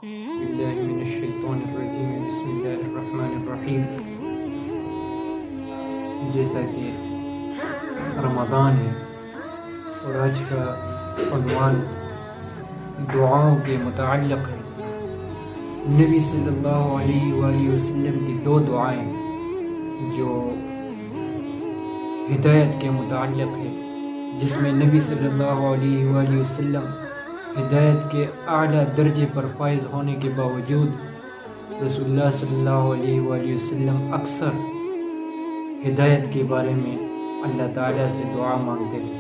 باللہ من الشیطان الرجیم بسم اللہ الرحمن الرحیم۔ جیسا کہ رمضان ہے اور آج کا عنوان دعاؤں کے متعلق ہے، نبی صلی اللہ علیہ وآلہ وسلم کی دو دعائیں جو ہدایت کے متعلق ہے، جس میں نبی صلی اللہ علیہ وآلہ وسلم ہدایت کے اعلیٰ درجے پر فائز ہونے کے باوجود رسول اللہ صلی اللہ علیہ وآلہ وسلم اکثر ہدایت کے بارے میں اللہ تعالیٰ سے دعا مانگتے تھے۔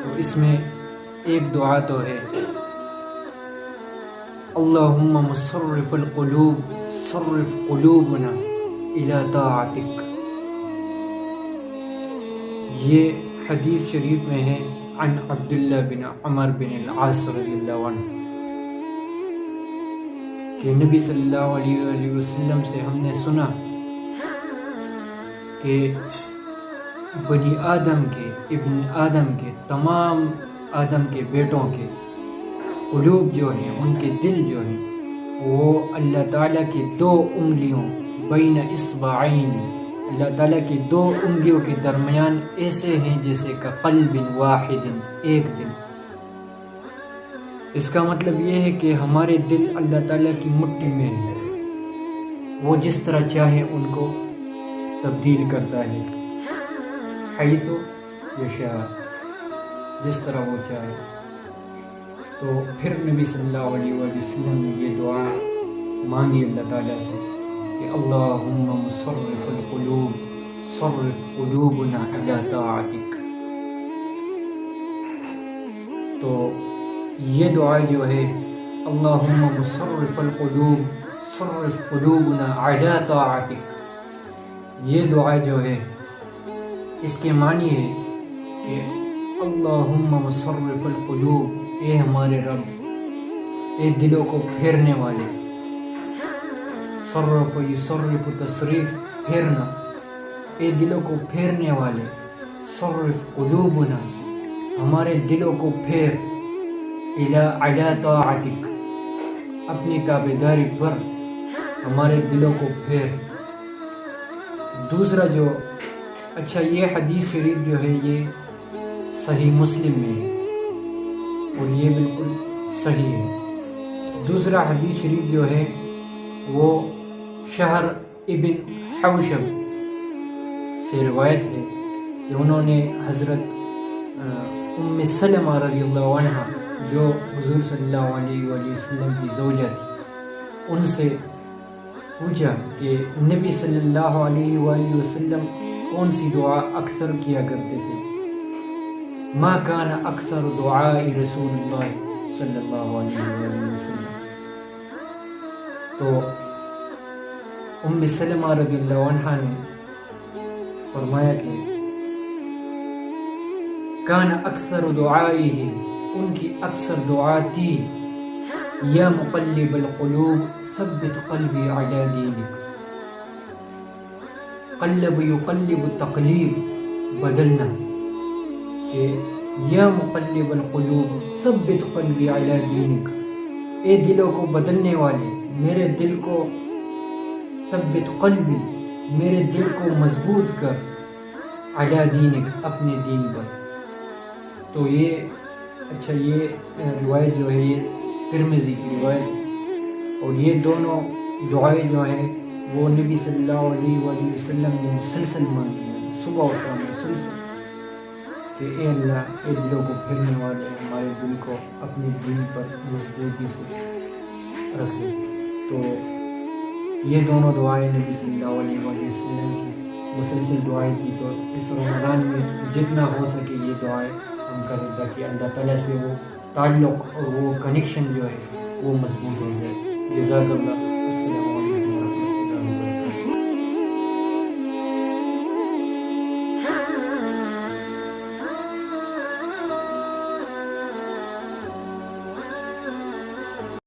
تو اس میں ایک دعا تو ہے اللہم مصرف القلوب صرف قلوبنا الی طاعتک۔ یہ حدیث شریف میں ہے عن عبداللہ بن عمر بن العاص رضی اللہ عنہ کہ نبی صلی اللہ علیہ وآلہ وسلم سے ہم نے سنا کہ بنی آدم کے ابن آدم کے تمام آدم کے بیٹوں کے قلوب جو ہیں، ان کے دل جو ہیں، وہ اللہ تعالیٰ کی دو انگلیوں بین اصبعین، اللہ تعالیٰ کی دو انگلیوں کے درمیان ایسے ہیں جیسے کہ قلب واحد، ایک دل۔ اس کا مطلب یہ ہے کہ ہمارے دل اللہ تعالیٰ کی مٹھی میں ہیں، وہ جس طرح چاہے ان کو تبدیل کرتا ہے، حیث یشاء، جس طرح وہ چاہے۔ تو پھر نبی صلی اللہ علیہ وآلہ وسلم نے یہ دعا مانگی اللہ تعالیٰ سے کہ اللہم مصرف القلوب صرف قلوبنا الی طاعتک۔ تو یہ دعا جو ہے اللہم مصرف القلوب صرف قلوبنا الی طاعتک، یہ دعا جو ہے اس کے معنی ہے کہ اللہم مصرف القلوب، اے ہمارے رب، اے دلوں کو پھیرنے والے، صرف یصرف تصریف، پھیرنا، اے دلوں کو پھیرنے والے، صرف قلوبنا، ہمارے دلوں کو پھیر، الی طاعتک، اپنی تابعداری پر ہمارے دلوں کو پھیر۔ دوسرا جو یہ حدیث شریف جو ہے یہ صحیح مسلم میں ہے اور یہ بالکل صحیح ہے۔ دوسرا حدیث شریف جو ہے وہ شہر ابن حوشب سے روایت ہے کہ انہوں نے حضرت ام سلمہ رضی اللہ عنہ جو حضور صلی اللہ علیہ وآلہ وسلم کی زوجہ تھی، ان سے پوچھا کہ نبی صلی اللہ علیہ وآلہ وسلم کون سی دعا اکثر کیا کرتے تھے؟ ما کان اکثر دعاء رسول اللہ صلی اللہ علیہ وآلہ وسلم۔ تو ام سلمہ رضی اللہ عنہ نے فرمایا کہ کان اکثر دعائه، ان کی اکثر دعا تھی یا مقلب القلوب ثبت قلبی علی دینک، قلب یقلب تقلیب، بدلنا، کہ یا مقلب القلوب ثبت قلبی علی دینک، اے دلوں کو بدلنے والے، میرے دل کو ثبت قلبی، میرے دل کو مضبوط کر، علی دینک، اپنے دین پر۔ تو یہ روایت جو ہے یہ ترمذی کی روایت ہے، اور یہ دونوں دعائیں جو ہیں وہ نبی صلی اللہ علیہ وآلہ وسلم نے مسلسل مانگی ہیں، صبح و شام مسلسل، کہ اے اللہ، اے دلوں کو پھرنے والے، ہمارے دل کو اپنے دین پر مضبوطی سے رکھ دے۔ تو یہ دونوں دعائیں نبی صلی اللہ علیہ وآلہ وسلم کی مسلسل دعائیں تھی۔ تو اس رمضان میں جتنا ہو سکے یہ دعائیں ہم کریں تاکہ اللہ تعالیٰ سے وہ تعلق اور وہ کنیکشن جو ہے وہ مضبوط ہو جائے۔ جزاک اللہ۔